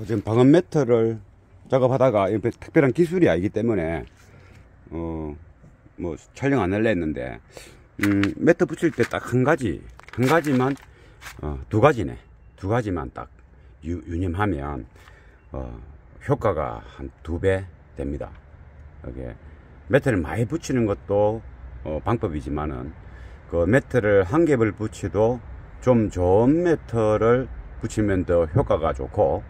지금 방음 매트를 작업하다가 특별한 기술이 아니기 때문에 뭐 촬영 안 할래 했는데 매트 붙일 때 딱 한 가지만 두 가지만 딱 유념하면 효과가 한 2배 됩니다. 이게 매트를 많이 붙이는 것도 방법이지만은 그 매트를 한 겹을 붙여도 좀 좋은 매트를 붙이면 더 효과가 좋고,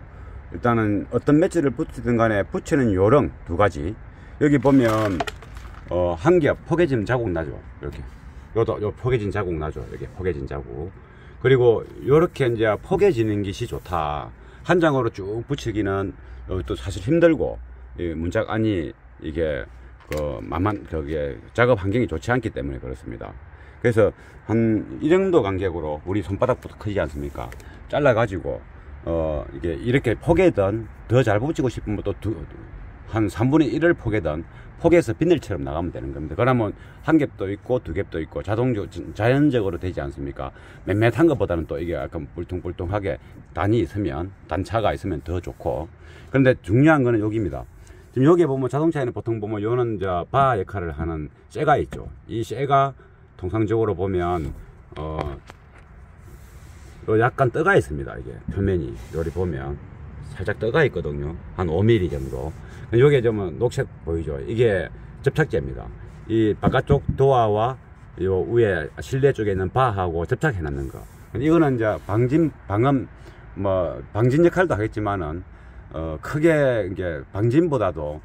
일단은 어떤 매트를 붙이든 간에 붙이는 요령 2가지. 여기 보면 한 겹 포개진 자국 나죠. 이렇게 요 포개진 자국 나죠. 이렇게 포개진 자국. 그리고 요렇게 이제 포개지는 것이 좋다. 한 장으로 쭉 붙이기는 또 사실 힘들고, 문짝 안이 이게 그게 작업 환경이 좋지 않기 때문에 그렇습니다. 그래서 한 이 정도 간격으로, 우리 손바닥부터 크지 않습니까? 잘라 가지고 이게 이렇게 포개든, 더 잘 붙이고 싶으면 또 한 3분의 1을 포개서 비늘처럼 나가면 되는 겁니다. 그러면 한 겹도 있고 2겹도 있고 자연적으로 되지 않습니까? 맴매한 것보다는 또 이게 약간 뿔퉁뿔퉁하게 단차가 있으면 더 좋고. 그런데 중요한 거는 여기입니다. 지금 여기 보면 자동차에는 보통 보면 요는 바 역할을 하는 쇠가 있죠. 이 쇠가 통상적으로 보면 요 약간 떠가 있습니다. 이게 표면이 요리 보면 살짝 떠가 있거든요. 한 5mm 정도. 요게 좀 녹색 보이죠? 이게 접착제입니다. 이 바깥쪽 도어와 요 위에 실내 쪽에 있는 바하고 접착해 놨는 거. 이거는 이제 방진 역할도 하겠지만은 크게 이게 방진보다도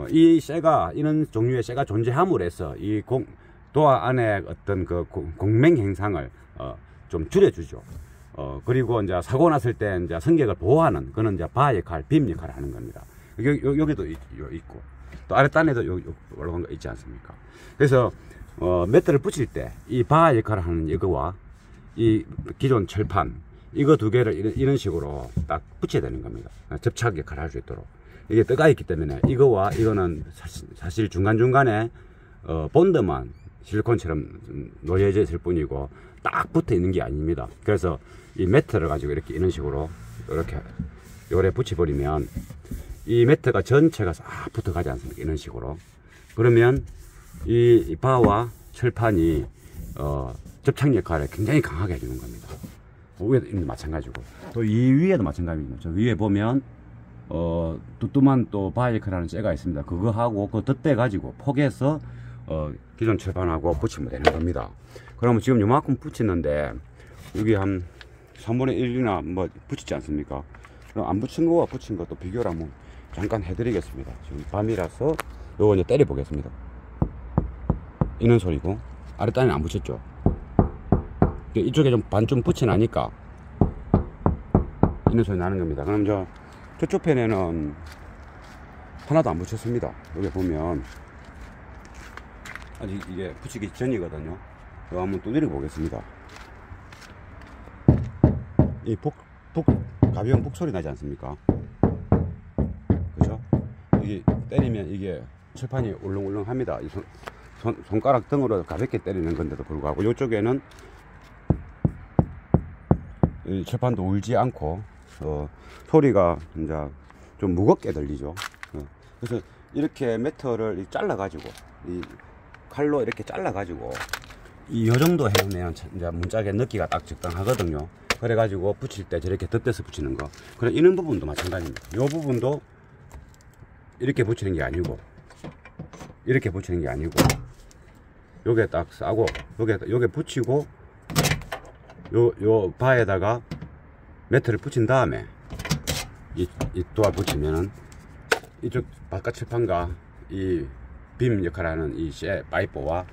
이 쇠가, 이런 종류의 쇠가 존재함으로 해서 이 도어 안에 어떤 그 공맹 행상을 좀 줄여주죠. 그리고 이제 사고 났을 때 이제 승객을 보호하는, 그는 이제 바 역할, 빔 역할을 하는 겁니다. 여기도 있고, 또 아랫단에도 올라간 거 있지 않습니까? 그래서 매트를 붙일 때 이 바 역할을 하는 이거와 이 기존 철판, 이거 2개를 이런 식으로 딱 붙여야 되는 겁니다. 접착 역할을 할 수 있도록. 이게 떠가 있기 때문에 이거와 이거는 사실 중간중간에 본드만 실리콘처럼 놓여져 있을 뿐이고 딱 붙어 있는 게 아닙니다. 그래서 이 매트를 가지고 이런 식으로 이렇게 요래 붙여버리면 이 매트가 전체가 싹 붙어 가지 않습니까? 이런 식으로. 그러면 이 바와 철판이 접착 역할을 굉장히 강하게 해주는 겁니다. 위에도 마찬가지고, 또 이 위에도 마찬가지입니다. 저 위에 보면 두툼한 또 바 역할을 하는 쇠가 있습니다. 그거하고 그거 덧대 가지고 포개서 기존 철판하고 붙이면 되는 겁니다. 그러면 지금 요만큼 붙이는데 여기 한 3분의 1이나 뭐 붙이지 않습니까? 그럼 안 붙인 거와 붙인 것도 비교를 한번 잠깐 해드리겠습니다. 지금 밤이라서 요거 이제 때려 보겠습니다. 이는 소리고, 아랫단에 안 붙였죠. 이쪽에 좀 붙여나니까 이는 소리 나는 겁니다. 그럼 저쪽 편에는 하나도 안 붙였습니다. 여기 보면 아직 이게 붙이기 전이거든요. 이거 한번 두드려 보겠습니다. 이 가벼운 폭 소리 나지 않습니까? 그죠? 이게 때리면 이게 철판이 울렁울렁 합니다. 손가락 등으로 가볍게 때리는 건데도 불구하고 이쪽에는 이 철판도 울지 않고 소리가 이제 좀 무겁게 들리죠. 그래서 이렇게 매트를 잘라 가지고, 이 칼로 이렇게 잘라 가지고 이 정도 해내면 이제 문짝에 넣기가 딱 적당하거든요. 그래 가지고 붙일 때 저렇게 덧대서 붙이는 거. 그래, 이런 부분도 마찬가지입니다. 이 부분도 이렇게 붙이는 게 아니고 이렇게 붙이는 게 아니고 요게 딱 싸고 요게 붙이고 요 바에다가 매트를 붙인 다음에 이 도어 붙이면은 이쪽 바깥 철판과 이 빔 역할하는 이 쇠 파이프와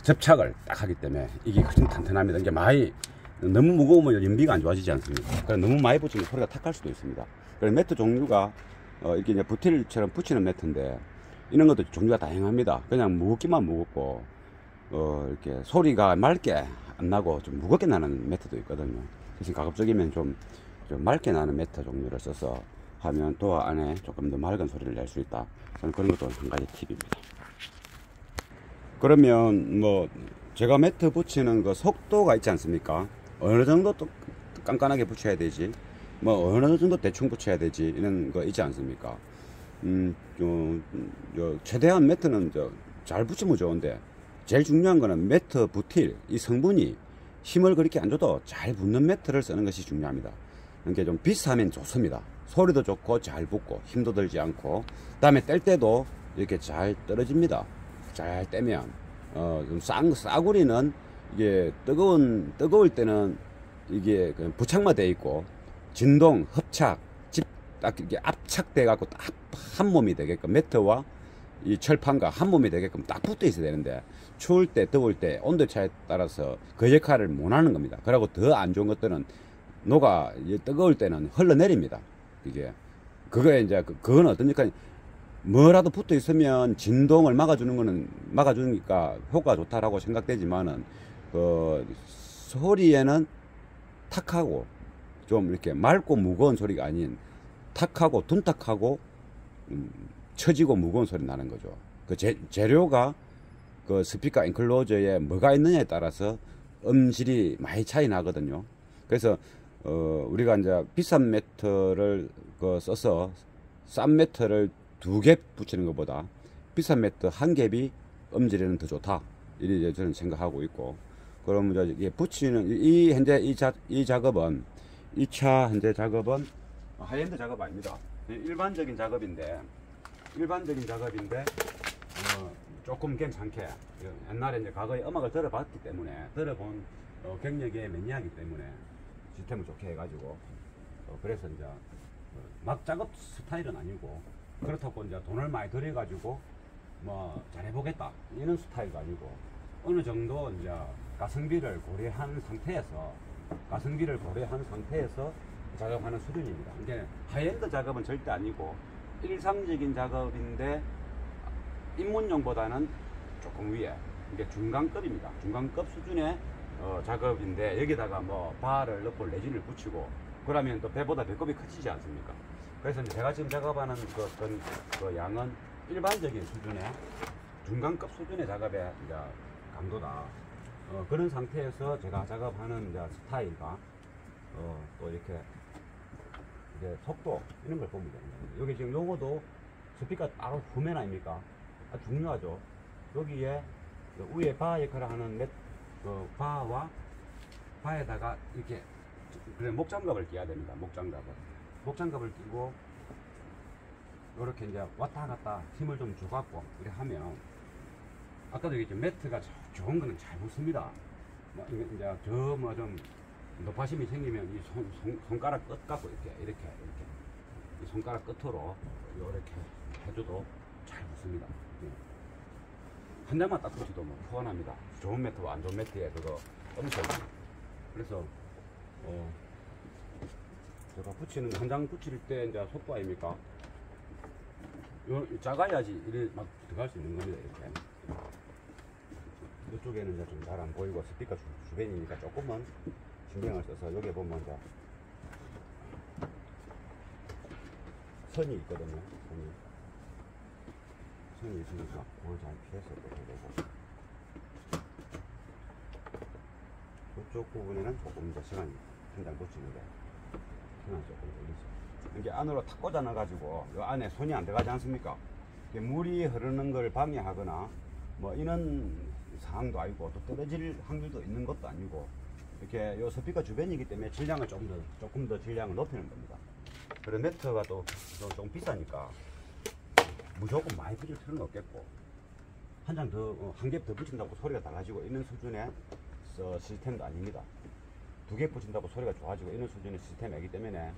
접착을 딱 하기 때문에 이게 훨씬 탄탄합니다. 이게 많이 너무 무거우면 연비가 안 좋아지지 않습니까? 그래서 너무 많이 붙이면 소리가 탁할 수도 있습니다. 그래서 매트 종류가 이렇게 이제 부틸처럼 붙이는 매트인데, 이런 것도 종류가 다양합니다. 그냥 무겁기만 무겁고 이렇게 소리가 맑게 안 나고 좀 무겁게 나는 매트도 있거든요. 그래서 가급적이면 좀 맑게 나는 매트 종류를 써서 하면 도어 안에 조금 더 맑은 소리를 낼 수 있다. 저는 그런 것도 한 가지 팁입니다. 그러면 뭐 제가 매트 붙이는 그 속도가 있지 않습니까? 어느 정도 또 깐깐하게 붙여야 되지. 뭐 어느 정도 대충 붙여야 되지 이런 거 있지 않습니까? 최대한 매트는 잘 붙이면 좋은데 제일 중요한 거는 매트 부틸 이 성분이 힘을 그렇게 안 줘도 잘 붙는 매트를 쓰는 것이 중요합니다. 그러니까 좀 비싸면 좋습니다. 소리도 좋고 잘 붙고 힘도 들지 않고 그다음에 뗄 때도 이렇게 잘 떨어집니다. 잘 떼면 좀 싸구리는 이게 뜨거울 때는 이게 부착만 돼 있고 진동, 흡착, 딱 이게 압착돼 갖고 딱 한 몸이 되게끔 매트와 이 철판과 한 몸이 되게끔 딱 붙어 있어야 되는데 추울 때 더울 때 온도 차에 따라서 그 역할을 못 하는 겁니다. 그리고 더 안 좋은 것들은 녹아 뜨거울 때는 흘러내립니다. 이게 그거에 이제 그건 어떤 역할 뭐라도 붙어 있으면 진동을 막아주니까 효과가 좋다라고 생각되지만은 그 소리에는 탁하고 좀 이렇게 맑고 무거운 소리가 아닌 탁하고 둔탁하고 처지고 무거운 소리 나는 거죠. 그 재료가 그 스피커 엔클로저에 뭐가 있느냐에 따라서 음질이 많이 차이 나거든요. 그래서 우리가 이제 비싼 매트를 써서 싼 매트를 2개 붙이는 것보다 비싼 매트 1갭이 음질에는 더 좋다. 이렇게 저는 생각하고 있고, 그럼 이제 붙이는 현재 이 작업은 2차 현재 작업은 하이엔드 작업 아닙니다. 일반적인 작업인데 조금 괜찮게 옛날에 이제 과거에 음악을 들어봤기 때문에 들어본 경력에 매니아이기 때문에 시스템을 좋게 해가지고 그래서 이제 막 작업 스타일은 아니고 그렇다고 이제 돈을 많이 들여가지고 뭐 잘해보겠다 이런 스타일도 아니고 어느 정도 이제 가성비를 고려한 상태에서 작업하는 수준입니다. 이게 하이엔드 작업은 절대 아니고 일상적인 작업인데 입문용보다는 조금 위에 이게 중간급입니다. 중간급 수준의 작업인데 여기다가 뭐 바를 넣고 레진을 붙이고 그러면 또 배보다 배꼽이 커지지 않습니까? 그래서 제가 지금 작업하는 그 양은 일반적인 수준의 중간급 수준의 작업의 이제 강도다. 그런 상태에서 제가 작업하는 이제 스타일과 또 이렇게 속도 이런 걸 보면 됩니다. 여기 지금 요거도 스피커 따로 후면 아닙니까? 아주 중요하죠. 여기에 위에 바 역할을 하는 바와 바에다가 이렇게 그래 목장갑을 끼워야 됩니다. 목장갑을 끼고 이렇게 이제 왔다 갔다 힘을 좀 줘갖고 이렇게 하면 아까도 얘기했죠. 매트가 좋은 거는 잘 붙습니다. 이제 좀 높아심이 생기면 이 손가락 끝 갖고 이렇게 이 손가락 끝으로 이렇게 해줘도 잘 붙습니다. 한 장만 딱 붙여도 뭐 후원합니다. 좋은 매트와 안 좋은 매트에 그거 엄청. 그래서 제가 붙이는 한 장 붙일 때 이제 속도 아닙니까? 작아야지 이래 막 들어갈 수 있는 겁니다. 이렇게. 이쪽에는 이제 좀 잘 안 보이고 스피커 주변이니까 조금만 신경을 써서 여기 보면 이제 선이 있거든요. 선이 있으니까 그걸 잘 피해서 되고 그쪽 부분에는 조금 더 시간이 한 장 붙이는데 시간 조금 걸리죠. 이게 안으로 탁 꽂아 넣어가지고 이 안에 손이 안 들어가지 않습니까? 물이 흐르는 걸 방해하거나 뭐 이런 상황도 아니고 또 떨어질 확률도 있는 것도 아니고 이렇게 요 스피커 주변이기 때문에 질량을 조금 더 질량을 높이는 겁니다. 그리고 매트가 또 좀 비싸니까 무조건 많이 붙일 필요는 없겠고 한 겹 더 붙인다고 소리가 달라지고 있는 수준의 시스템도 아닙니다. 2개 붙인다고 소리가 좋아지고 있는 수준의 시스템이기 때문에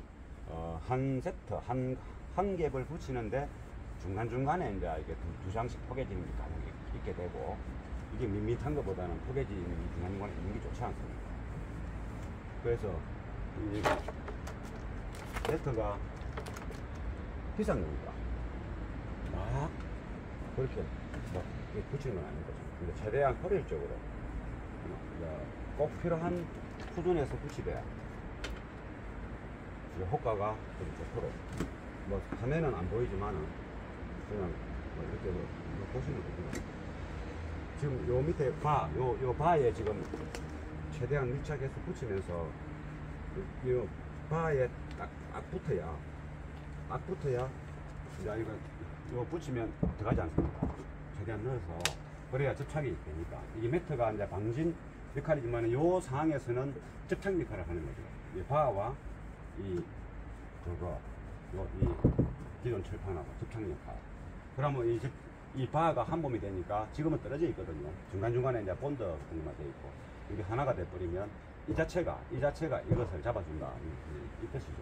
한 세트 한 겹을 붙이는데 중간중간에 이제 이게 두 장씩 포개지는 게 가능하게 있게 되고 이게 밋밋한 것보다는 포개지는 중간중간에 있는 게 좋지 않습니까? 그래서 이 매트가 비싼 거니까 막 그렇게 뭐 붙이는 건 아닌 거죠. 근데 최대한 효율적으로 꼭 필요한 수준에서 붙이되 효과가 좀 좋도록 뭐 화면은 안 보이지만은 그냥 뭐 이렇게 보시면 됩니다. 지금 요 밑에 요 바에 지금 최대한 밀착해서 붙이면서 요 바에 딱 붙어야 이제 이거 붙이면 들어가지 않습니까? 최대한 넣어서 그래야 접착이 되니까. 이게 매트가 이제 방진 역할이지만 요 상황에서는 접착 역할을 하는 거죠. 이 바와 이 기존 철판하고 접착 역할. 그러면 이 바가 한 몸이 되니까 지금은 떨어져 있거든요. 중간중간에 이제 본드 공유가 돼 있고 이게 하나가 돼 버리면 이 자체가 이것을 잡아준다 이 뜻이죠.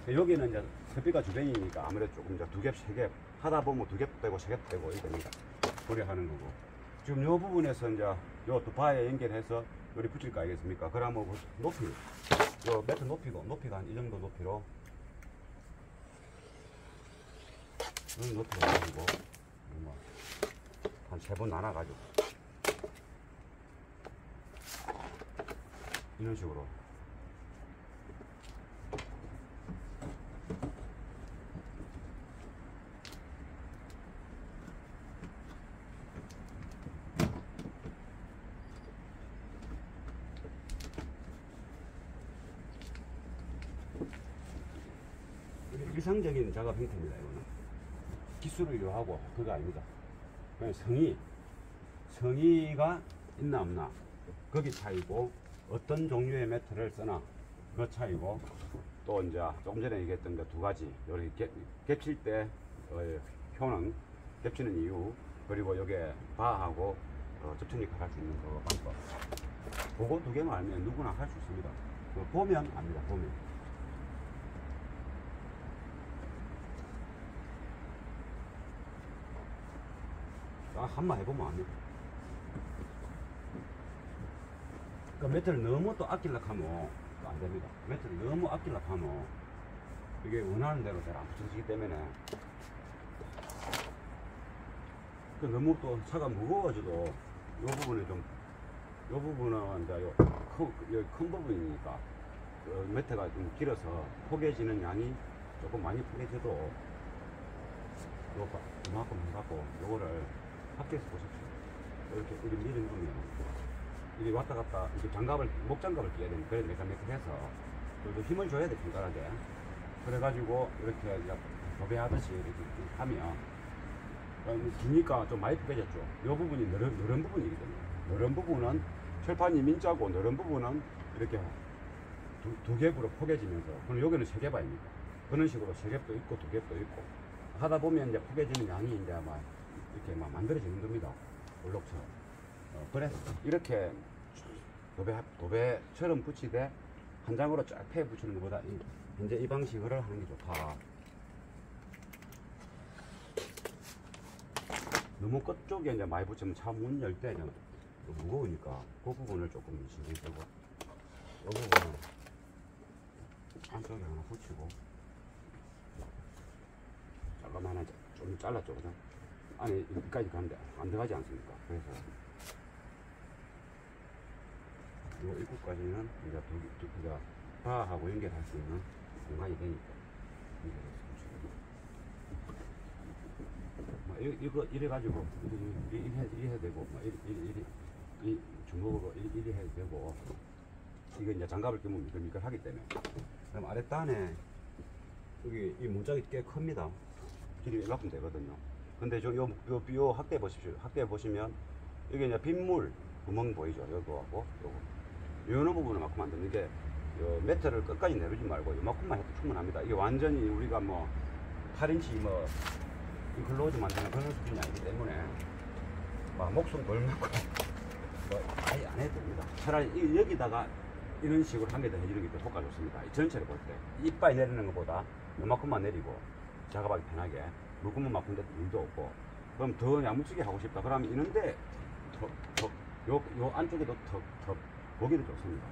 여기는 이제 섭비가 주변이니까 아무래도 조금 이제 2겹, 3겹 하다 보면 2겹 빼고 3겹 빼고 이렇게 됩니다. 고려하는 거고. 지금 이 부분에서 이제 요 두 바에 연결해서 요리 붙일 거 알겠습니까? 그러면 높이, 요 매트 높이가 한 이 정도 높이로 높이가 가지고 한 3번 나눠가지고 이런 식으로 일상적인 작업 형태입니다. 이거는 기술을 요하고 그거 아닙니다. 그냥 성의가 있나 없나 거기 차이고, 어떤 종류의 매트를 쓰나 그 차이고, 또 이제 조금 전에 얘기했던 그 2가지 이렇게 겹칠 때 효능, 겹치는 이유, 그리고 여기에 바하고 접촉력을 할 수 있는 그 방법, 그거 2개만 알면 누구나 할 수 있습니다. 보면 압니다. 보면. 한번 해보면 압니다. 그러니까 매트를 너무 또 아끼려고 하면 또 안 됩니다. 매트를 너무 아끼려고 하면 이게 원하는 대로 잘 안 붙여지기 때문에, 너무 또 차가 무거워져도 이 부분에 좀, 이 부분은 이제 여기 큰 부분이니까 매트가 좀 길어서 포개지는 양이 조금 많이 포개져도 이만큼 해갖고 요거를 합계해서 보십시오. 이렇게 밀은 거면 이게 왔다 갔다 이렇게 목장갑을 끼야 되는, 그래 내가 해서 그래도 힘을 줘야 돼, 간단하게. 그래가지고 이렇게 도배하듯이 이렇게 하면 기니까 좀 많이 포개졌죠. 이 부분이 너른 부분이거든요. 너른 부분은 철판이 민자고, 너른 부분은 이렇게 두 겹으로 포개지면서, 그럼 여기는 3겹입니다. 그런 식으로 3겹도 있고 2겹도 있고 하다 보면 이제 포개지는 양이 이제 막 이렇게 막 만들어지는 겁니다. 볼록처럼. 그래서 이렇게 도배처럼 붙이되 한 장으로 쫙 패 붙이는 것보다 이제 이 방식으로 하는 게 좋다. 너무 끝쪽에 이제 많이 붙이면 차 문 열 때 무거우니까 그 부분을 조금 신경 쓰고, 이 부분은 안쪽에 하나 붙이고, 잠깐만 하나 좀 잘랐죠, 그죠? 안에 여기까지 가는데 안 들어가지 않습니까? 그래서 이 입구까지는 이제 바하고 연결할 수 있는 공간이 되니까 이거 이래가지고 이래 해야 되고, 이 주먹으로 이래 해야 되고, 이거 이제 장갑을 끼면 미끌미끌하기 때문에. 그럼 아랫단에 여기 이 문짝이 꽤 큽니다. 길이 이만큼 되거든요. 근데 요 확대 보십시오. 확대 보시면 여기 이제 빗물 구멍 보이죠? 요거하고 요거. 요런 부분을 만큼 만드는 게, 요 매트를 끝까지 내리지 말고 요만큼만 해도 충분합니다. 이게 완전히 우리가 뭐 8인치 뭐 글로즈 만드는 그런 수준이 아니기 때문에 막 목숨 걸맞고 뭐 아예 안 해도 됩니다. 차라리 여기다가 이런 식으로 한 개 더 해주는 게 더 효과 좋습니다. 전체를 볼 때 이빨 내리는 것보다 요만큼만 내리고 작업하기 편하게, 물구멍 막힌데 일도 없고. 그럼 더 야무지게 하고 싶다 그러면 이런데 요 안쪽에도 더 보기도 좋습니다.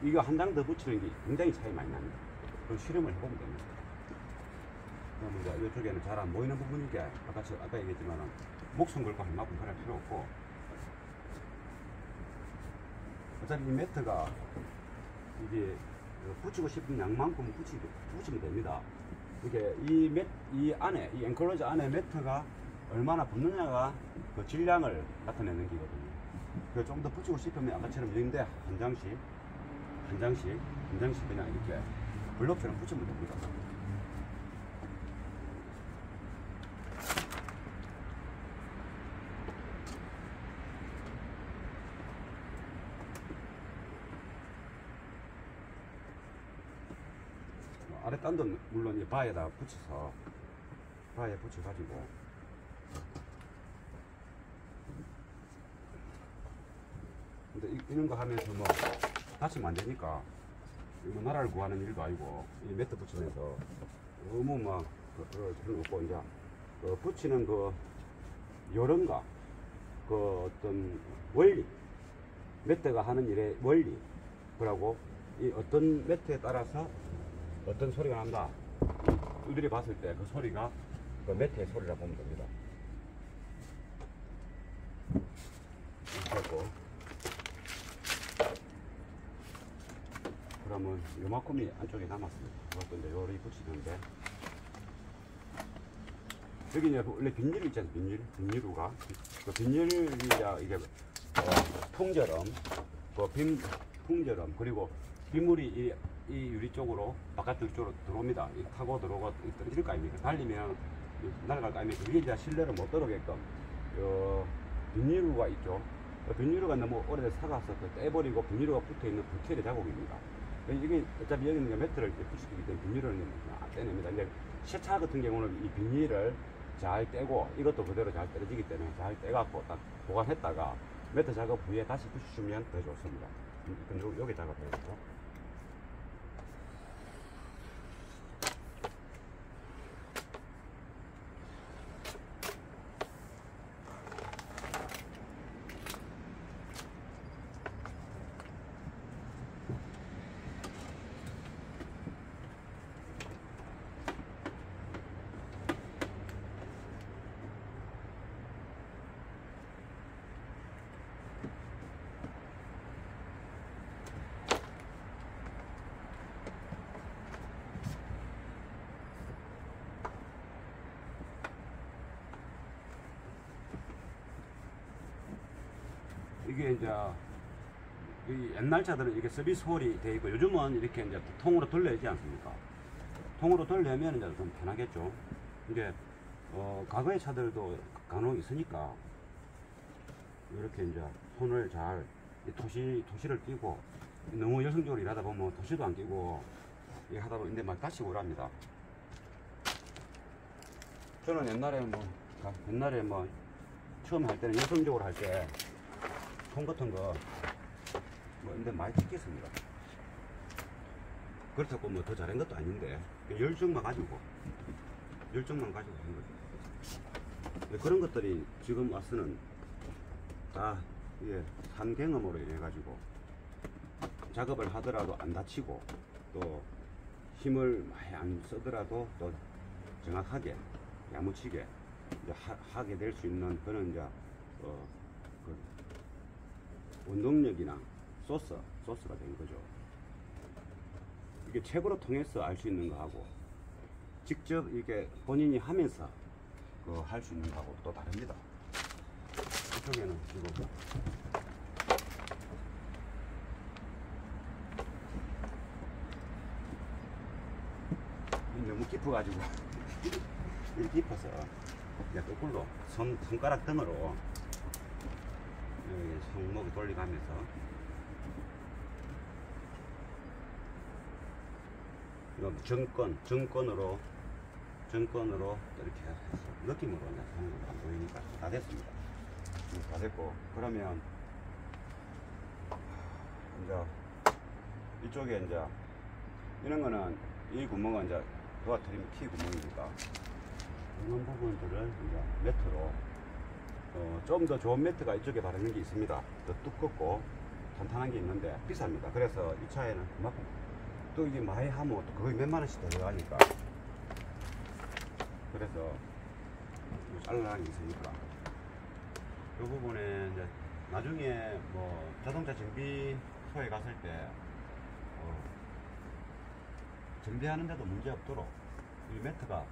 이거 한 장 더 붙이는 게 굉장히 차이 많이 납니다. 그럼 실험을 해보면 됩니다. 그럼 이제 이쪽에는 잘 안 보이는 부분이게 아까 얘기했지만 목숨 걸고 할 만큼 그럴 필요 없고, 어차피 이 매트가 이게 붙이고 싶은 양만큼 붙이면 됩니다. 이게 이 안에, 이 앵콜로즈 안에 매트가 얼마나 붙느냐가 그 질량을 나타내는 기거든요. 좀 더 붙이고 싶으면 아까처럼 여기인데 한 장씩 그냥 이렇게 블록처럼 붙이면 됩니다. 아래 단도 물론 이 바에다 붙여서 바에 붙여가지고 근데 이런 거 하면서 뭐 다치면 안 되니까 뭐 나라를 구하는 일도 아니고 이 매트 붙이면서 너무 막 그런 거 없고 이제 붙이는 그 요령과 그 어떤 원리 매트가 하는 일의 원리 그러고 이 어떤 매트에 따라서 어떤 소리가 난다. 우리들이 봤을 때 그 소리가 그 매트의 소리라 보면 됩니다. 이렇게 하고 그러면 요만큼이 안쪽에 남았습니다. 그것도 이제 요리 붙이는데 여기 이제 원래 비닐 있잖아요. 비닐루가 그 비닐이 이게 통저럼 통저럼 그리고 빗물이 이 유리 쪽으로 바깥쪽 쪽으로 들어옵니다. 타고 들어오고 떨어질 거 아닙니까? 달리면 날아갈 거 아닙니까? 그게 이제 실내로 못 들어오게끔 비닐루가 있죠. 비닐루가 너무 오래돼서 사가서 떼버리고 비닐루가 붙어있는 부티의 자국입니다. 이게 어차피 여기는 매트를 붙이기 때문에 비닐은 안 떼냅니다. 이제 세차 같은 경우는 이 비닐을 잘 떼고 이것도 그대로 잘 떨어지기 때문에 잘 떼갖고 딱 보관했다가 매트 작업 후에 다시 붙여주면 더 좋습니다. 여기 작업해야 되고. 이게 이제 이 옛날 차들은 이게 서비스 홀이 되어 있고 요즘은 이렇게 이제 통으로 돌려야지 않습니까? 통으로 돌려면 이제 좀 편하겠죠. 이게 과거의 차들도 간혹 있으니까 이렇게 이제 손을 잘 토시를 끼고 너무 열성적으로 일하다 보면 토시도 안 끼고 이렇게 하다 보면 막 다치고 그럽니다. 저는 옛날에 뭐 처음 할 때는 열성적으로 할 때 통 같은 거 근데 많이 찍겠습니다. 그렇다고 뭐 더 잘한 것도 아닌데 열정만 가지고 하는 거죠. 그런 것들이 지금 와서는 다 산 경험으로 인해 가지고 작업을 하더라도 안 다치고 또 힘을 많이 안 쓰더라도 또 정확하게 야무치게 하게 될 수 있는 그런 이제 원동력이나 소스가 된 거죠. 이게 책으로 통해서 알 수 있는 거하고 직접 이게 본인이 하면서 할 수 있는 거하고 또 다릅니다. 이쪽에는 지금 너무 깊어가지고 이렇게 깊어서 거꾸로 손가락 등으로 손목을 돌려가면서 정권으로 이렇게 해서 느낌으로 하는 거 안 보이니까 다 됐습니다. 다 됐고 그러면 이제 이쪽에 이제 이런 거는 이 구멍은 이제 도와트림 키 구멍이니까 이런 부분들을 이제 매트로 좀 더 좋은 매트가 이쪽에 바르는 게 있습니다. 더 두껍고 탄탄한 게 있는데 비쌉니다. 그래서 이 차에는 그만큼 또 이게 많이 하면 거의 몇만 원씩 더 들어가니까 그래서 잘라는 게 있으니까 이 부분에 이제 나중에 뭐 자동차 정비소에 갔을 때 정비하는데도 문제 없도록 이 매트가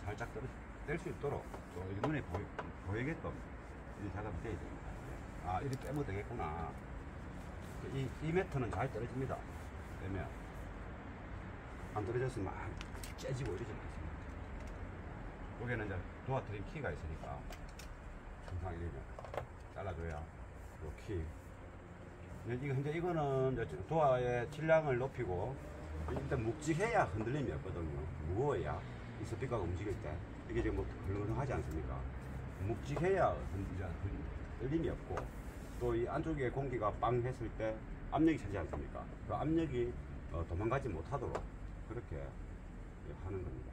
살짝 뗄 수 있도록 또 이게 눈에 보이게끔 이 작업이 되어야 됩니다. 아, 이렇게 빼면 되겠구나. 이 매트는 잘 떨어집니다. 빼면 안 떨어져서 막 째지고 이러지 않습니다. 여기는 이제 도와드린 키가 있으니까 항상 이렇게 잘라줘야 요 키. 이제 이거는 이제 도화의 질량을 높이고 일단 묵직해야 흔들림이 없거든요. 무거워야 이 스피커가 움직일 때 이게 지금 뭐 헐렁헐렁하지 않습니까? 묵직해야 흔들림이 없고 또 이 안쪽에 공기가 빵 했을 때 압력이 차지 않습니까? 그 압력이 도망가지 못하도록 그렇게 하는 겁니다.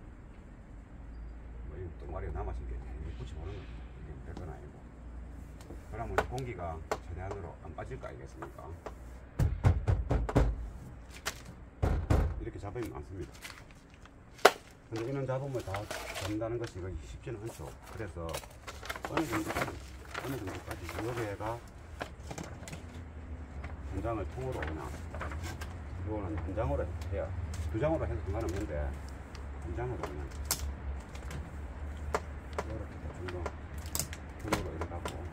뭐 이 똥마리가 남았으니까 붙여보는 겁니다. 이게 별건 아니고. 그러면 공기가 최대한으로 안 빠질 거 아니겠습니까? 이렇게 잡으면 많습니다. 근데 이런 잡음을 다 잡는다는 것이 쉽지는 않죠. 그래서 어느 정도까지 여기가 한 장을 통으로 오나 이거는 한 장으로 해야 두 장으로 해도 상관없는데 한 장으로 오면 이렇게 정도 통으로 이렇게 갖고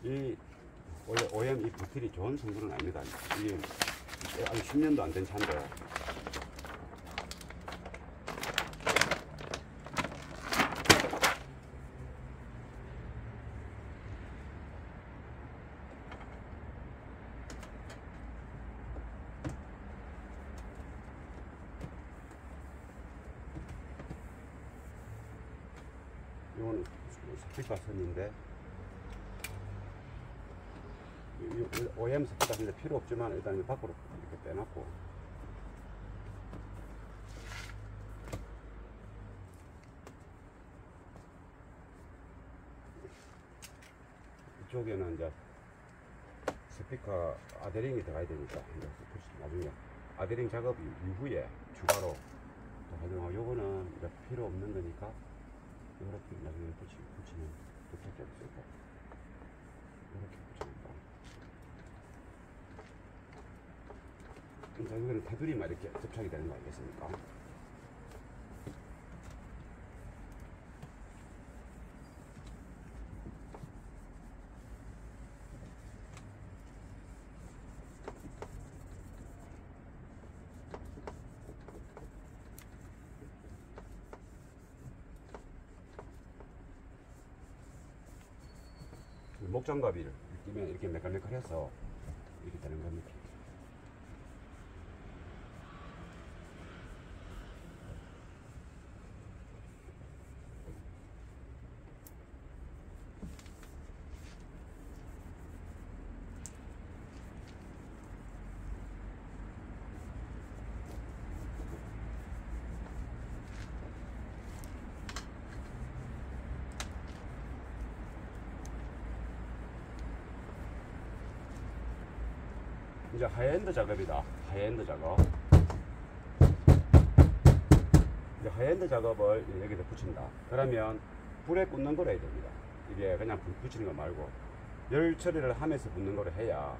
이 원래 OM 이 부틸이 좋은 성분은 아닙니다. 이게 아주 10년도 안 된 차인데 이거는 스피커 선인데 OM 스피커 선인데 필요 없지만 일단 밖으로 이렇게 빼놨고 이쪽에는 이제 스피커 아데링이 들어가야 되니까 나중에 아데링 작업 이후에 추가로 또 하지만 요거는 이제 필요 없는 거니까 이렇게 나중에 붙이면 도착될 수 있고 이렇게 붙입니다. 그러니까 여기는 테두리만 이렇게 접착이 되는 거 아니겠습니까? 목장갑이를 끼면 이렇게 매끌매끌해서 이렇게 되는 겁니다. 이제 하이엔드 작업이다. 하이엔드 작업. 이제 하이엔드 작업을 여기다 붙인다. 그러면 불에 꽂는 거로 해야 됩니다. 이게 그냥 불 붙이는 거 말고 열 처리를 하면서 붙는 거로 해야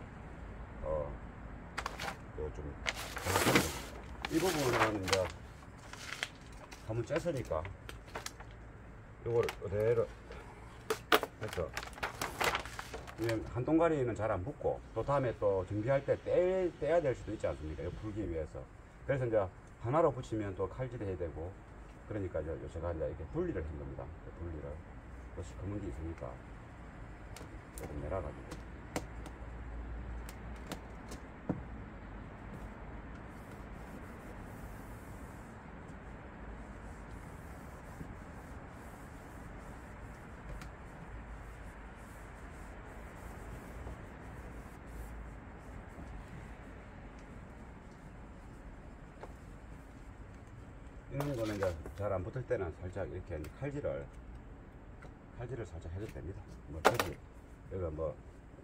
좀 이 부분은 이제 한번 쬐으니까 요거를 그대로 해서 한 동가리는 잘 안 붙고 또 다음에 또 정비할 때 떼야 될 수도 있지 않습니까? 이거 풀기 위해서. 그래서 이제 하나로 붙이면 또 칼질을 해야 되고 그러니까 제가 이제 이렇게 분리를 한 겁니다. 분리를. 또 시커먼 게 있으니까 조금 내려가지고. 이런 거는 이제 잘 안 붙을 때는 살짝 이렇게 칼질을 살짝 해도 됩니다. 뭐 여기가 뭐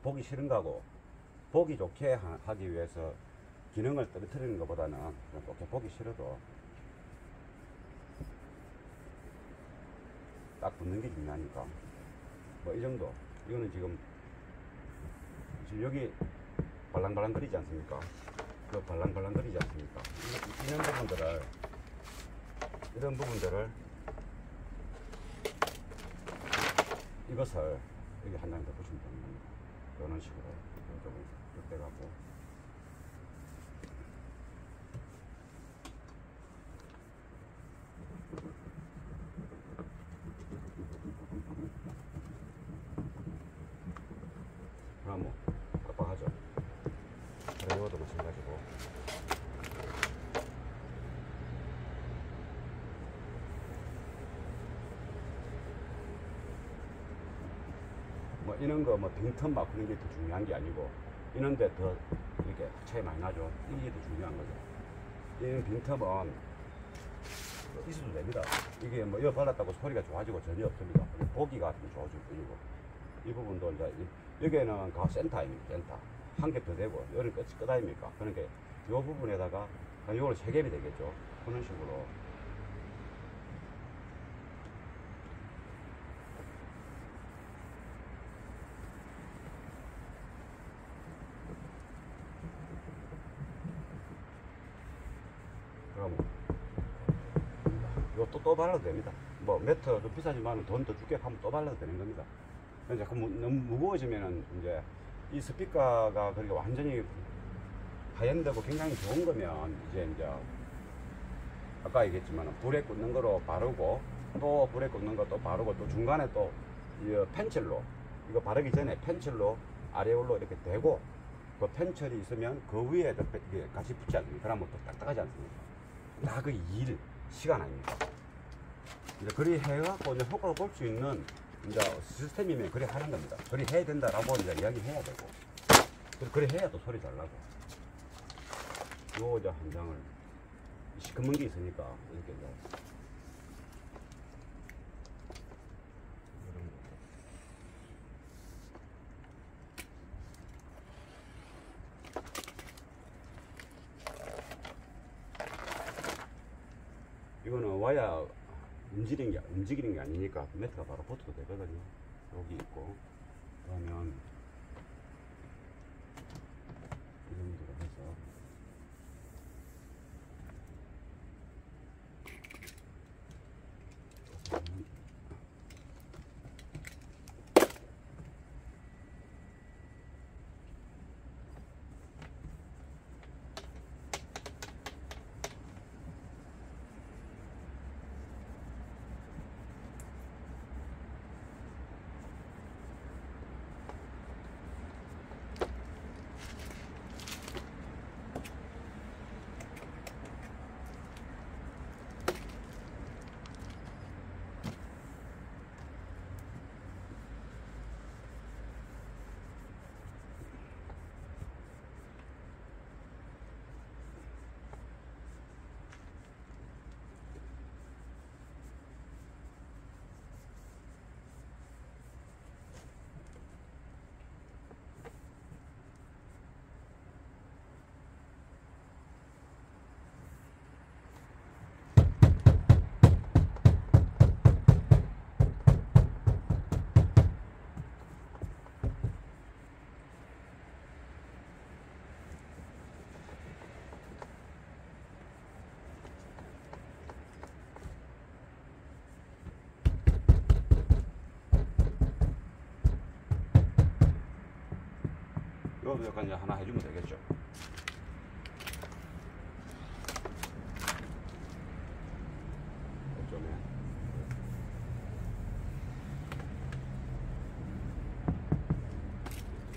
보기 싫은 거고 보기 좋게 하기 위해서 기능을 떨어뜨리는 것보다는 이렇게 보기 싫어도 딱 붙는 게 중요하니까. 뭐 이 정도. 이거는 지금 여기 발랑발랑거리지 않습니까? 그 발랑발랑거리지 않습니까? 이런 부분들을 이것을 여기 한 장 더 붙이면 되는 겁니다. 이런 식으로 조금 이렇게 갖고 그럼 뭐 빡빡하죠. 그런 이것도 마찬가지고. 뭐 이런 거 뭐 빈틈 막 그런 게 더 중요한 게 아니고, 이런데 더 이렇게 차이 많이 나죠. 이게 더 중요한 거죠. 이런 빈틈은 있어도 됩니다. 이게 뭐 이거 발랐다고 소리가 좋아지고 전혀 없습니다. 보기가 좀 좋아질 뿐이고. 이 부분도 이제 여기에는 센터입니다. 센터 한 개 더 되고, 여기는 끝 아닙니까? 그러니까 이 부분에다가 이걸 3겹이 되겠죠. 그런 식으로. 그럼 이거 또 발라도 됩니다. 뭐 매트도 비싸지만 돈 더 줄게 하면 또 발라도 되는 겁니다. 이제 너무 무거워지면은 이제 이 스피커가 그렇게 완전히 하얀되고 굉장히 좋은 거면 이제 아까 얘기했지만 불에 꽂는 거로 바르고, 또 불에 꽂는 거 또 바르고, 또 중간에 또 이 펜슬로 이거 바르기 전에 펜슬로 아래올로 이렇게 대고, 그 펜슬이 있으면 그 위에 이게 같이 붙지 않습니까? 그러면 또 딱딱하지 않습니까? 다 그 시간 아닙니까? 이제 그리 해갖고 이제 효과를 볼 수 있는 이제 시스템이면 그래 하는 겁니다. 그리 해야 된다라고 이제 이야기해야 되고, 그래 해야 또 소리 잘 나고. 요 이제 한 장을 시커먼 게 있으니까 이렇게 이제 이거는 와야 움직이는 게 아니니까 매트가 바로 붙어도 되거든요. 여기 있고, 그러면 이 정도로 해서 이것도 약간 이제 하나 해주면 되겠죠. 이쪽에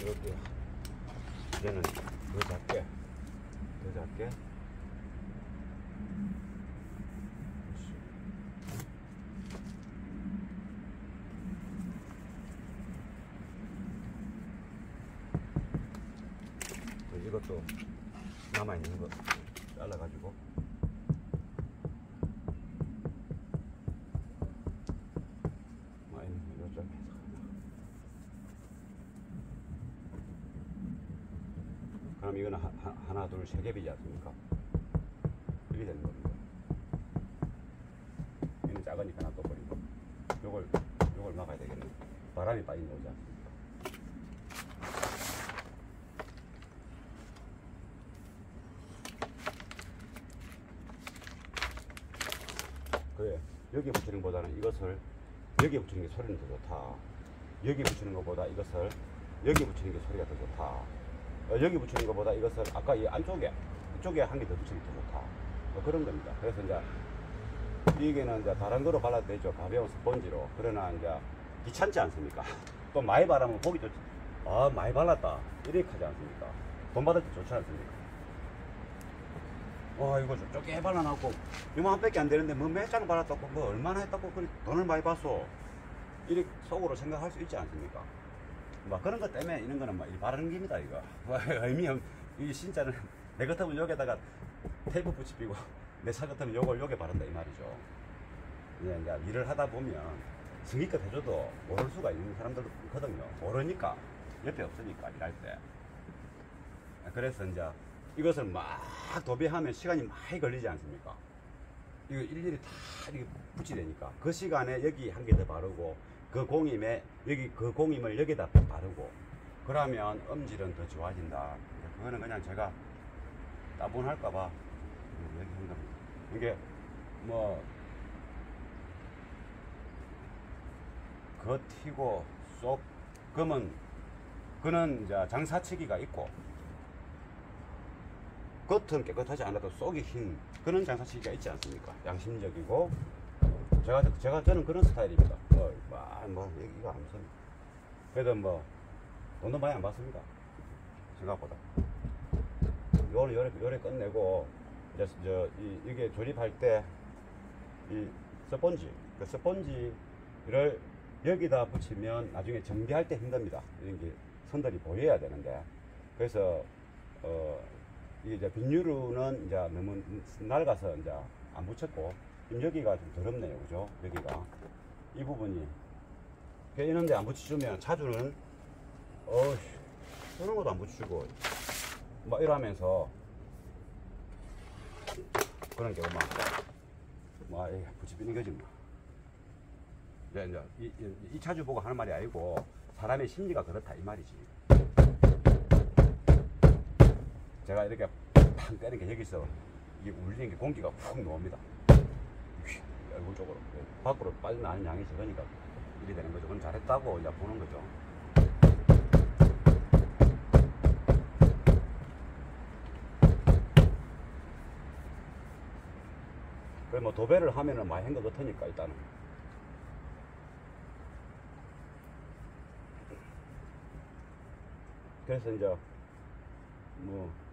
이렇게 이제는 더 작게 이것도 남아있는 거 잘라가지고 이쪽에 그럼 이거는 하나 둘 세 겹이지 않습니까? 이렇게 되는 겁니다. 얘는 작으니까 놔둬버리고 요걸 막아야 되겠네. 바람이 빨리 나오지 않습니까? 그래, 여기 붙이는 것보다는 이것을 여기 붙이는 게 소리는 더 좋다. 여기 붙이는 것보다 이것을 여기 붙이는 게 소리가 더 좋다. 여기 붙이는 것보다 이것을 아까 이 안쪽에 이쪽에 한 개 더 붙이는 게 더 좋다. 뭐 그런 겁니다. 그래서 이제 이게는 이제 다른 거로 발라도 되죠. 가벼운 스펀지로. 그러나 이제 귀찮지 않습니까? 또 많이 바르면 보기 좋지. 아, 많이 발랐다. 이렇게 하지 않습니까? 돈 받을 때 좋지 않습니까? 와, 이거 좀 쪼개 발라놨고 이만밖에 안 되는데 뭐 몇 장 발랐다고 뭐 얼마나 했다고 그래 돈을 많이 받소. 이렇게 속으로 생각할 수 있지 않습니까? 막 그런 것 때문에 이런 거는 막 바르는 겁니다, 이거. 의미 없, 이 진짜는 내 같으면 여기다가 테이프 붙이고 내 차 같으면 요걸 여기 바른다 이 말이죠. 이제 일을 하다 보면 성의껏 해줘도 모를 수가 있는 사람들도 많거든요. 모르니까 옆에 없으니까 일할 때. 그래서 이제 이것을 막 도배하면 시간이 많이 걸리지 않습니까? 이거 일일이 다 이렇게 붙이되니까 그 시간에 여기 한 개 더 바르고 그 공임에 여기 그 공임을 여기다 바르고 그러면 음질은 더 좋아진다. 그거는 그냥 제가 따분할까봐 얘기한 겁니다. 이게 뭐 겉이고 속 그러면 그는 이제 장사치기가 있고 겉은 깨끗하지 않아도 속이 흰 그런 장사치기가 있지 않습니까? 양심적이고 저는 그런 스타일입니다. 뭐 얘기가 안 무섭니다. 그래도 뭐 돈도 많이 안 받습니다. 생각보다. 요래 끝내고 이제 이게 조립할 때 이 스펀지 그 스펀지를 여기다 붙이면 나중에 정비할 때 힘듭니다. 이런 게 선들이 보여야 되는데 그래서 이게 이제 비닐은 이제 너무 낡아서 이제 안 붙였고 여기가 좀 더럽네요, 그죠? 여기가 이 부분이 이런데 안 붙여주면 차주는 이런 것도 안 붙여주고 막 이러면서 그런 경우만 뭐 붙이는 거지 뭐. 이제 이 차주 보고 하는 말이 아니고 사람의 심리가 그렇다 이 말이지. 제가 이렇게 팡 때리는 게 여기서 이게 울리는 게 공기가 푹 나옵니다. 얼굴 쪽으로 밖으로 빠져나가는 양이 적으니까 이리 되는 거죠. 그럼 잘했다고 이제 보는 거죠. 그래 뭐 도배를 하면은 많이 한 것 같으니까 일단은 그래서 이제 뭐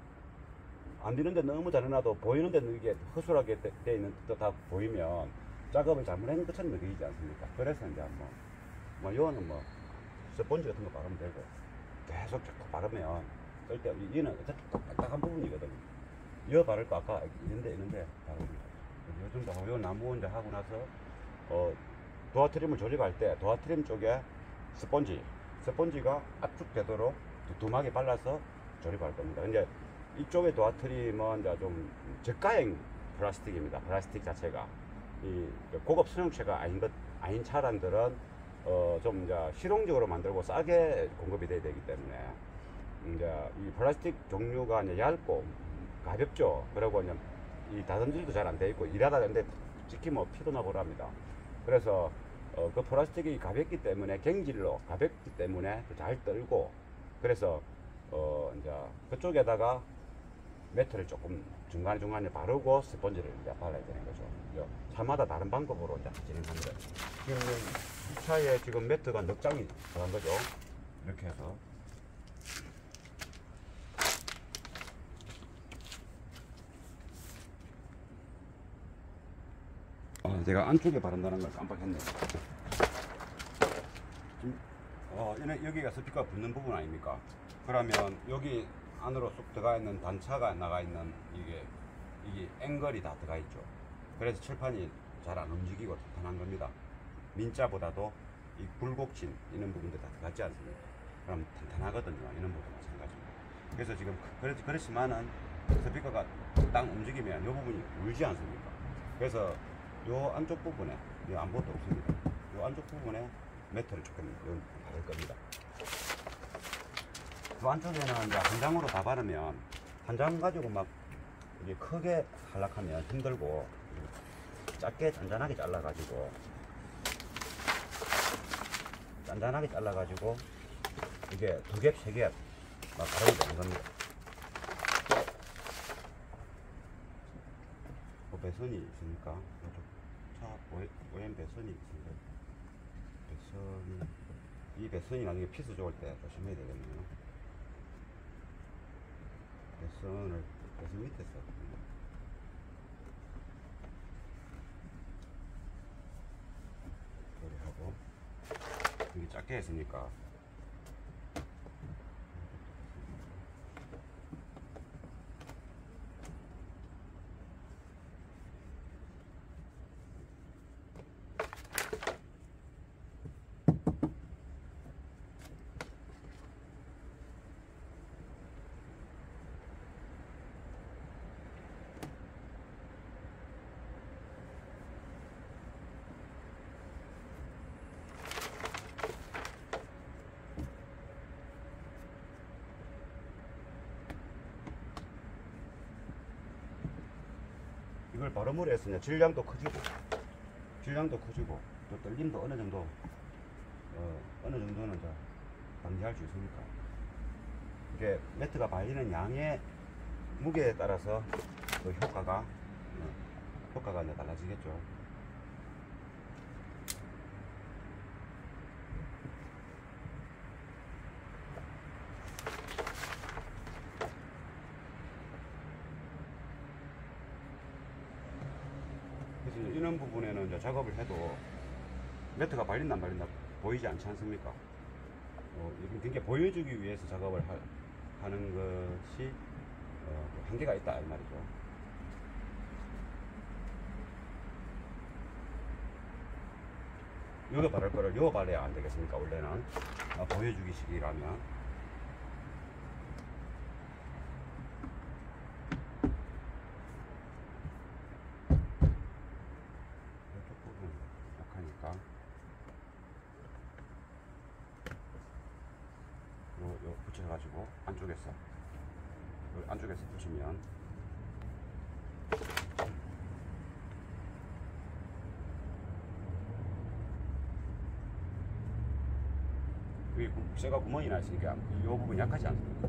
안 되는데 너무 잘해놔도 보이는데 이게 허술하게 돼 있는 것도 다 보이면 작업을 잘못한 것처럼 느끼지 않습니까? 그래서 이제 뭐 요거는 뭐 스펀지 같은 거 바르면 되고 계속 자꾸 바르면 쓸 때 얘는 어차피 딱딱한 부분이거든요. 이거 바를 거 아까 있는데 바릅니다. 요즘 다 요 나무 이제 하고 나서 도어 트림을 조립할 때 도어 트림 쪽에 스펀지가 압축되도록 두툼하게 발라서 조립할 겁니다. 이제 이쪽에 도어 트림은 이제 좀 저가형 플라스틱입니다. 플라스틱 자체가 이 고급 승용차가 아닌 차량들은 좀 이제 실용적으로 만들고 싸게 공급이 돼야 되기 때문에 이제 이 플라스틱 종류가 이제 얇고 가볍죠. 그리고 이제 이 다듬질도 잘 안 돼 있고 일하다 근데 찍히면 피도 나고 합니다. 그래서 그 플라스틱이 가볍기 때문에 갱질로 가볍기 때문에 잘 떨고 그래서 이제 그쪽에다가 매트를 조금 중간에 바르고 스펀지를 이제 발라야 되는 거죠. 차마다 다른 방법으로 이제 진행합니다. 지금 이 차에 지금 매트가 넉 장이 들어간 거죠. 이렇게 해서 제가 안쪽에 바른다는 걸 깜빡했네요. 지금 여기가 스피커가 붙는 부분 아닙니까? 그러면 여기 안으로 쑥 들어가 있는 단차가 나가 있는 이게 앵글이 다 들어가 있죠. 그래서 칠판이 잘 안 움직이고 탄탄한 겁니다. 민자보다도 이 굴곡진 이런 부분들 다 들어가지 않습니까? 그럼 탄탄하거든요. 이런 부분 마찬가지입니다. 그래서 지금 그렇지만은 스피커가 딱 움직이면 이 부분이 울지 않습니까? 그래서 요 안쪽 부분에 아무것도 없습니다. 요 안쪽 부분에 매트를 조금 바를 겁니다. 또 안쪽에는 이제 한 장으로 다 바르면 한 장 가지고 막 이게 크게 탈락하면 힘들고 짧게 잔잔하게 잘라가지고 이게 2겹, 3겹 막 바르면 되는 겁니다. 배선이 있으니까 차 OM 배선이 있습니다. 이 배선이 나중에 피스 좋을 때 조심해야 되겠네요. 배선 밑에서 처리하고, 여기 작게 했으니까 이걸 바로물에 했으냐 질량도 커지고 또 떨림도 어느 정도는 이제 방지할 수 있으니까, 이게 매트가 발리는 양의 무게에 따라서 그 효과가 이제 달라지겠죠. 그래서 이런 부분에는 이제 작업을 해도 매트가 발린다 안 발린다 보이지 않지 않습니까? 이렇게 보여주기 위해서 작업을 하는 것이 한계가 있다 이 말이죠. 요거 바를 거를 요 발라야 안 되겠습니까? 원래는 보여주기 식이라면. 이쪽 부분 약하니까 요 붙여가지고 안쪽에서 붙이면 여기 쇠가 구멍이 나 있으니까 이 부분 약하지 않습니까?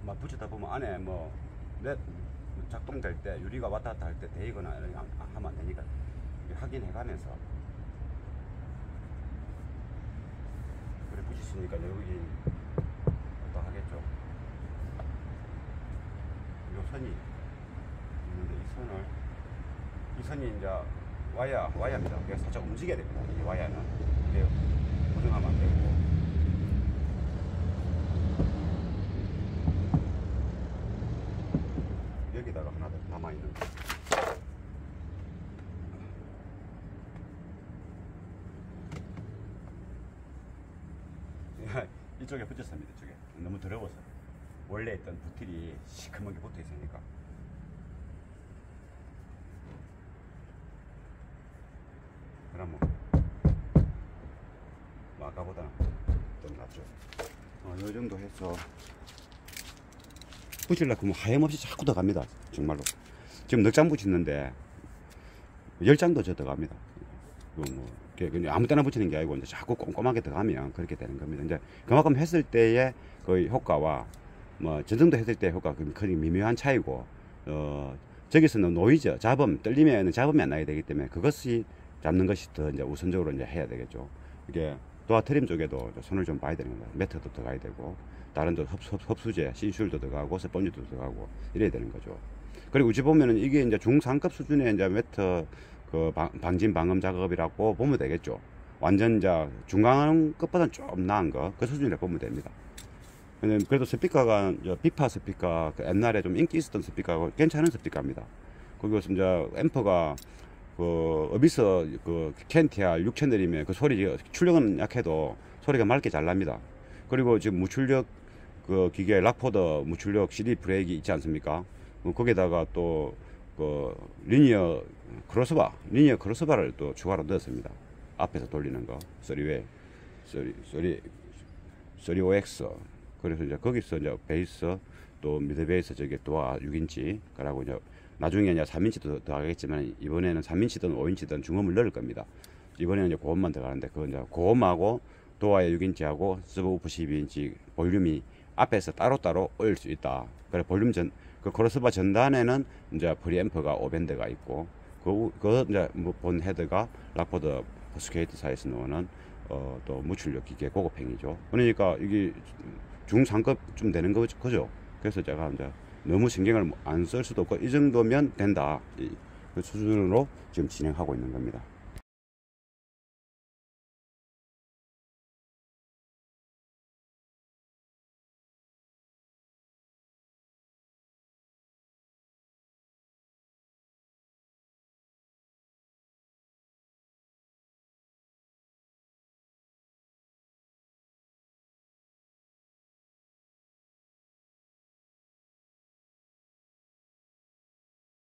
막 붙이다 보면 안에 작동될 때 유리가 왔다 갔다 할 때 데이거나 이렇게 하면 안 되니까 확인해 가면서 그래 붙이시니까 여기 또 하겠죠. 요 선이 있는데 이 선이 이제 와야입니다. 그래서 살짝 움직여야 됩니다. 이 와야는 이게 고정하면 안 되고. 여기다가 하나 더 남아있는 이쪽에 붙였습니다. 이쪽에 너무 더러워서 원래 있던 부틸이 시커멓게 붙어 있으니까. 그러면 아까보다는 좀 낫죠. 요 정도 해서 붙이려고 하면 하염없이 자꾸 들어갑니다. 정말로. 지금 넉 장 붙이는데 10장도 저 들어갑니다. 그냥 아무 때나 붙이는 게 아니고 이제 자꾸 꼼꼼하게 들어가면 그렇게 되는 겁니다. 이제 그만큼 했을 때의 그 효과와 저 정도 했을 때의 효과가 거의 미묘한 차이고, 저기서는 노이즈, 잡음, 떨리면 잡음이 안 나게 되기 때문에 그것이 잡는 것이 더 이제 우선적으로 이제 해야 되겠죠. 이게 도화 트림 쪽에도 손을 좀 봐야 되는 겁니다. 매트도 들어가야 되고, 다른 데 흡수제, 신슐도 들어가고, 스펀지도 들어가고, 이래야 되는 거죠. 그리고 우지 보면은 이게 이제 중상급 수준의 이제 매트 방진 방음 작업이라고 보면 되겠죠. 완전 이제 중간급보다는 좀 나은 거, 그 수준이라 보면 됩니다. 그래도 스피커가 비파 스피커, 그 옛날에 좀 인기 있었던 스피커고 괜찮은 스피커입니다. 거기서 이제 앰프가 그 어비스 그 켄티아 6000들이면 그 소리 출력은 약해도 소리가 맑게 잘 납니다. 그리고 지금 무출력 그 기계 락포더 무출력 CD 브레이크 있지 않습니까? 거기다가 또 그 리니어 크로스바를 또 추가로 넣었습니다. 앞에서 돌리는 거 35X. 그래서 이제 거기서 이제 베이스 또 미드 베이스 저게 또 6인치 그러고 이제 나중에 이제 3인치도 더 하겠지만 이번에는 3인치든 5인치든 중음을 넣을 겁니다. 이번에는 이제 고음만 들어가는데 그건 이제 고음하고 도어에 6인치하고 서브우프 12인치 볼륨이 앞에서 따로따로 올릴 수 있다. 그래 볼륨 그 크로스바 전단에는 이제 프리앰프가 5밴드가 있고 그 이제 본 헤드가 락포드 스케이트사에서 나오는 또 무출력 기계 고급행이죠. 그러니까 이게 중상급쯤 되는 거죠. 그래서 제가 이제 너무 신경을 안 쓸 수도 없고 이 정도면 된다. 그 수준으로 지금 진행하고 있는 겁니다.